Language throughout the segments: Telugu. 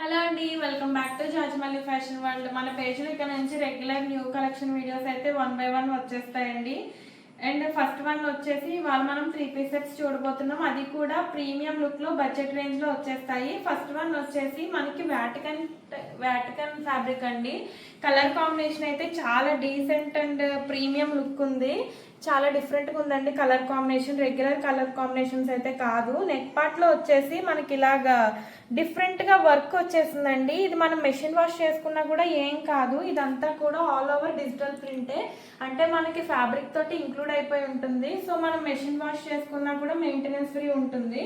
హలో అండి, welcome back to Jajimalli fashion world. మన పేజ్లో ఇక్కడ నుంచి రెగ్యులర్ న్యూ కలెక్షన్ వీడియోస్ అయితే 1 by 1 వచ్చేస్తాయండి. అండ్ ఫస్ట్ వన్ వచ్చేసి ఇవాళ మనం 3 piece సెట్స్ చూడబోతున్నాం. అది కూడా ప్రీమియం లుక్లో బడ్జెట్ రేంజ్లో వచ్చేస్తాయి. ఫస్ట్ వన్ వచ్చేసి మనకి వ్యాటికన్ ఫ్యాబ్రిక్ అండి. కలర్ కాంబినేషన్ అయితే చాలా డీసెంట్ అండ్ ప్రీమియం లుక్ ఉంది. చాలా డిఫరెంట్గా ఉందండి colour combination. Regular colour combinations అయితే కాదు. నెక్ పార్ట్లో వచ్చేసి మనకి ఇలాగా డిఫరెంట్గా వర్క్ వచ్చేసిందండి. ఇది మనం మెషిన్ వాష్ చేసుకున్నా కూడా ఏం కాదు. ఇదంతా కూడా ఆల్ ఓవర్ డిజిటల్ ప్రింటే, అంటే మనకి ఫ్యాబ్రిక్ తోటి ఇంక్లూడ్ అయిపోయి ఉంటుంది. సో మనం మెషిన్ వాష్ చేసుకున్నా కూడా మెయింటెనెన్స్ ఫ్రీ ఉంటుంది.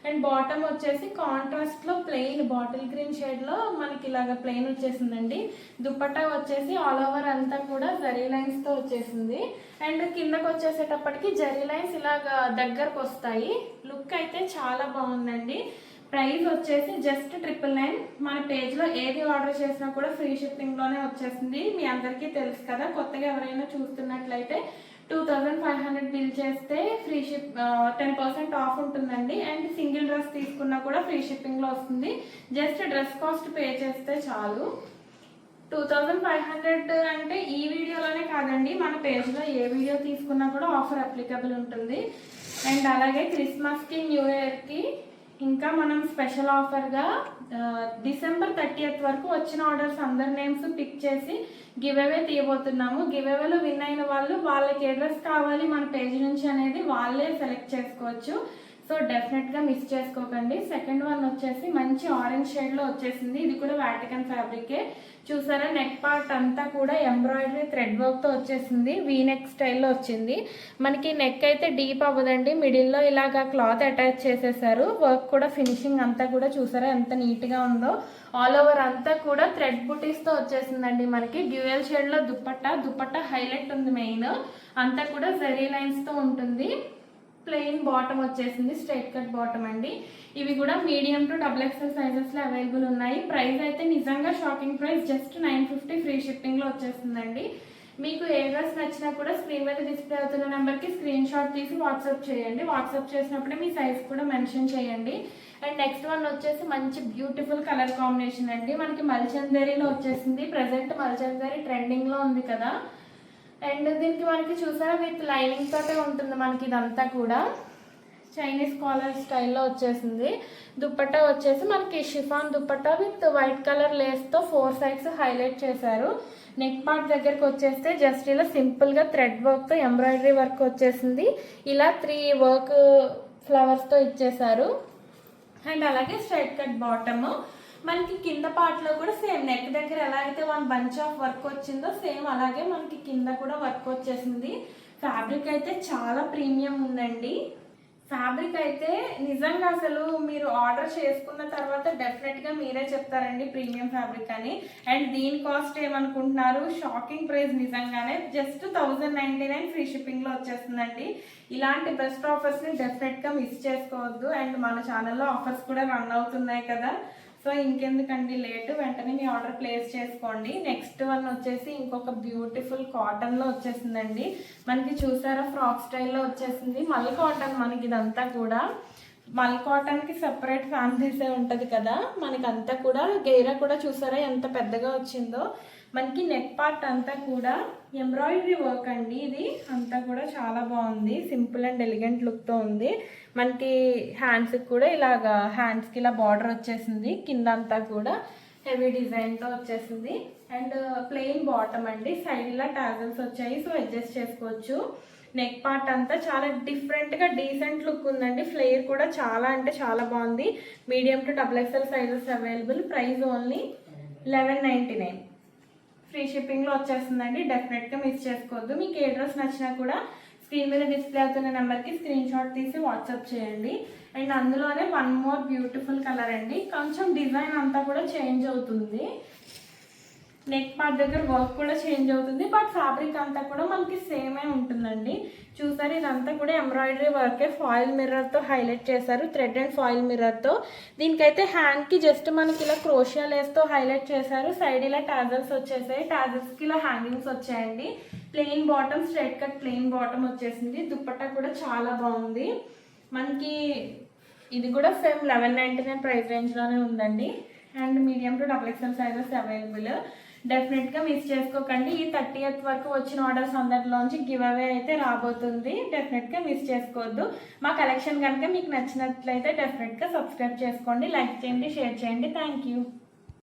అండ్ బాటమ్ వచ్చేసి కాంట్రాస్ట్లో ప్లెయిన్ బాటిల్ గ్రీన్ షేడ్లో మనకి ఇలాగ ప్లెయిన్ వచ్చేసిందండి. దుపట్టా వచ్చేసి ఆల్ ఓవర్ అంతా కూడా జరీ లైన్స్తో వచ్చేసింది. అండ్ కిందకు వచ్చేసేటప్పటికి జరీ లైన్స్ ఇలాగ దగ్గరకు వస్తాయి. లుక్ అయితే చాలా బాగుందండి. ప్రైస్ వచ్చేసి జస్ట్ 999. మన పేజ్లో ఏది ఆర్డర్ చేసినా కూడా ఫ్రీ షిప్పింగ్లోనే వచ్చేసింది. మీ అందరికీ తెలుసు కదా. కొత్తగా ఎవరైనా చూస్తున్నట్లయితే 2500 బిల్ చేస్తే ఫ్రీ షిప్ 10% ఆఫ్ ఉంటుందండి. అండ్ సింగిల్ డ్రెస్ తీసుకున్నా కూడా ఫ్రీ షిప్పింగ్లో వస్తుంది. జస్ట్ డ్రెస్ కాస్ట్ పే చేస్తే చాలు. 2500 అంటే ఈ వీడియోలోనే కాదండి, మన పేజ్లో ఏ వీడియో తీసుకున్నా కూడా ఆఫర్ అప్లికబుల్ ఉంటుంది. అండ్ అలాగే క్రిస్మస్కి, న్యూ ఇయర్కి ఇంకా మనం స్పెషల్ ఆఫర్గా December 30th వరకు వచ్చిన ఆర్డర్స్ అందరి నేమ్స్ పిక్ చేసి గివ్ అవే తీయబోతున్నాము. గివ్ అవేలో విన్ అయిన వాళ్ళు వాళ్ళకి ఏ డ్రెస్ కావాలి మన పేజ్ నుంచి అనేది వాళ్ళే సెలెక్ట్ చేసుకోవచ్చు. సో డెఫినెట్గా మిస్ చేసుకోకండి. సెకండ్ వన్ వచ్చేసి మంచి ఆరెంజ్ షేడ్లో వచ్చేసింది. ఇది కూడా వ్యాటికన్ ఫ్యాబ్రికే. చూసారా, నెక్ పార్ట్ అంతా కూడా ఎంబ్రాయిడరీ థ్రెడ్ వర్క్తో వచ్చేసింది. వీ నెక్ స్టైల్లో వచ్చింది. మనకి నెక్ అయితే డీప్ అవ్వదండి. మిడిల్లో ఇలాగా క్లాత్ అటాచ్ చేసేసారు. వర్క్ కూడా ఫినిషింగ్ అంతా కూడా చూసారా ఎంత నీట్గా ఉందో. ఆల్ ఓవర్ అంతా కూడా థ్రెడ్ బుటీస్తో వచ్చేసిందండి. మనకి డ్యూయల్ షేడ్లో దుపట్టా హైలైట్ ఉంది. మెయిన్ అంతా కూడా జరీ లైన్స్తో ఉంటుంది. ప్లెయిన్ బాటమ్ వచ్చేసింది, స్ట్రైట్ కట్ బాటమ్ అండి. ఇవి కూడా మీడియం టు XXL సైజెస్లో అవైలబుల్ ఉన్నాయి. ప్రైస్ అయితే నిజంగా షాకింగ్ ప్రైస్, జస్ట్ 950 ఫ్రీ షిప్పింగ్లో వచ్చేస్తుందండి. మీకు ఏ డ్రెస్ నచ్చినా కూడా స్క్రీన్ మీద డిస్ప్లే అవుతున్న నెంబర్కి స్క్రీన్ షాట్ తీసి వాట్సాప్ చేయండి. వాట్సాప్ చేసినప్పుడే మీ సైజ్ కూడా మెన్షన్ చేయండి. అండ్ నెక్స్ట్ వన్ వచ్చేసి మంచి బ్యూటిఫుల్ కలర్ కాంబినేషన్ అండి. మనకి మల్చందరీలో వచ్చేసింది. ప్రజెంట్ మల్చందరీ ట్రెండింగ్లో ఉంది కదా. అండ్ దీనికి మనకి చూసారా విత్ లైనింగ్ తోటే ఉంటుంది. మనకి ఇదంతా కూడా చైనీస్ కాలర్ స్టైల్లో వచ్చేసింది. దుపట్టా వచ్చేసి మనకి chiffon dupatta with white colour లేస్తో 4 సైడ్స్ హైలైట్ చేశారు. నెక్ పార్ట్ దగ్గరకు వచ్చేస్తే జస్ట్ ఇలా సింపుల్గా థ్రెడ్ వర్క్తో ఎంబ్రాయిడరీ వర్క్ వచ్చేసింది. ఇలా 3 వర్క్ ఫ్లవర్స్తో ఇచ్చేశారు. అండ్ అలాగే స్ట్రైట్ కట్ బాటమ్. మనకి కింద పార్ట్లో కూడా సేమ్ నెక్ దగ్గర ఎలా అయితే 1 బంచ్ ఆఫ్ వర్క్ వచ్చిందో సేమ్ అలాగే మనకి కింద కూడా వర్క్ వచ్చేసింది. ఫ్యాబ్రిక్ అయితే చాలా ప్రీమియం ఉందండి. ఫ్యాబ్రిక్ అయితే నిజంగా అసలు మీరు ఆర్డర్ చేసుకున్న తర్వాత డెఫినెట్గా మీరే చెప్తారండి ప్రీమియం ఫ్యాబ్రిక్ అని. అండ్ దీని కాస్ట్ ఏమనుకుంటున్నారు, షాకింగ్ ప్రైస్ నిజంగానే. జస్ట్ 1099 ఫ్రీ షిప్పింగ్లో వచ్చేస్తుందండి. ఇలాంటి బెస్ట్ ఆఫర్స్ని డెఫినెట్గా మిస్ చేసుకోవద్దు. అండ్ మన ఛానల్లో ఆఫర్స్ కూడా రన్ అవుతున్నాయి కదా. సో ఇంకెందుకండి లేటు, వెంటనే మీ ఆర్డర్ ప్లేస్ చేసుకోండి. నెక్స్ట్ వన్ వచ్చేసి ఇంకొక బ్యూటిఫుల్ కాటన్లో వచ్చేసిందండి. మనకి చూసారా ఫ్రాక్ స్టైల్లో వచ్చేసింది. మల్ కాటన్ మనకి ఇదంతా కూడా. మల్ కాటన్కి సెపరేట్ ఫ్యాన్సీసే ఉంటుంది కదా. మనకంతా కూడా గేరా కూడా చూసారా ఎంత పెద్దగా వచ్చిందో. మనకి నెక్ పార్ట్ అంతా కూడా ఎంబ్రాయిడరీ వర్క్ అండి. ఇది అంతా కూడా చాలా బాగుంది. సింపుల్ అండ్ ఎలిగెంట్ లుక్తో ఉంది. మనకి హ్యాండ్స్కి కూడా ఇలాగా హ్యాండ్స్కి ఇలా బార్డర్ వచ్చేసింది. కింద అంతా కూడా హెవీ డిజైన్తో వచ్చేసింది. అండ్ ప్లెయిన్ బాటమ్ అండి. సైడ్ ఇలా టాజల్స్ వచ్చాయి, సో అడ్జస్ట్ చేసుకోవచ్చు. నెక్ పార్ట్ అంతా చాలా డిఫరెంట్గా డీసెంట్ లుక్ ఉందండి. ఫ్లేర్ కూడా చాలా అంటే చాలా బాగుంది. Medium to XXL sizes available. Price only 1199 free షిప్పింగ్లో వచ్చేస్తుందండి. డెఫినెట్గా మిస్ చేసుకోవద్దు. మీకు ఏ డ్రెస్ నచ్చినా కూడా స్క్రీన్ మీద డిస్ప్లే అవుతున్న నెంబర్కి స్క్రీన్ షాట్ తీసి వాట్సాప్ చేయండి. అండ్ అందులోనే 1 మోర్ బ్యూటిఫుల్ కలర్ అండి. కొంచెం డిజైన్ అంతా కూడా చేంజ్ అవుతుంది. నెక్ పార్ట్ దగ్గర వర్క్ కూడా చేంజ్ అవుతుంది. బట్ ఫ్యాబ్రిక్ అంతా కూడా మనకి సేమే ఉంటుందండి. చూసారు, ఇదంతా కూడా ఎంబ్రాయిడరీ వర్కే. ఫాయిల్ మిర్రర్తో హైలైట్ చేశారు, థ్రెడ్ అండ్ ఫాయిల్ మిర్రర్తో. దీనికైతే హ్యాండ్కి జస్ట్ మనకి ఇలా క్రోషియా లేస్తో హైలైట్ చేశారు. సైడ్ ఇలా టాజల్స్ వచ్చేసాయి. టాజల్స్కి ఇలా హ్యాంగింగ్స్ వచ్చాయండి. Plain bottom, straight cut plain bottom వచ్చేసింది. దుపట్టా కూడా చాలా బాగుంది. మనకి ఇది కూడా సేమ్ 1199 ప్రైస్ రేంజ్లోనే ఉందండి. And medium to XXL sizes available. డెఫినెట్గా మిస్ చేసుకోకండి. ఈ 30th వరకు వచ్చిన ఆర్డర్స్ అందరిలోంచి గివ్ అవే అయితే రాబోతుంది. డెఫినెట్గా మిస్ చేసుకోవద్దు. మా కలెక్షన్ కనుక మీకు నచ్చినట్లయితే డెఫినెట్గా సబ్స్క్రైబ్ చేసుకోండి, లైక్ చేయండి, షేర్ చేయండి. Thank you.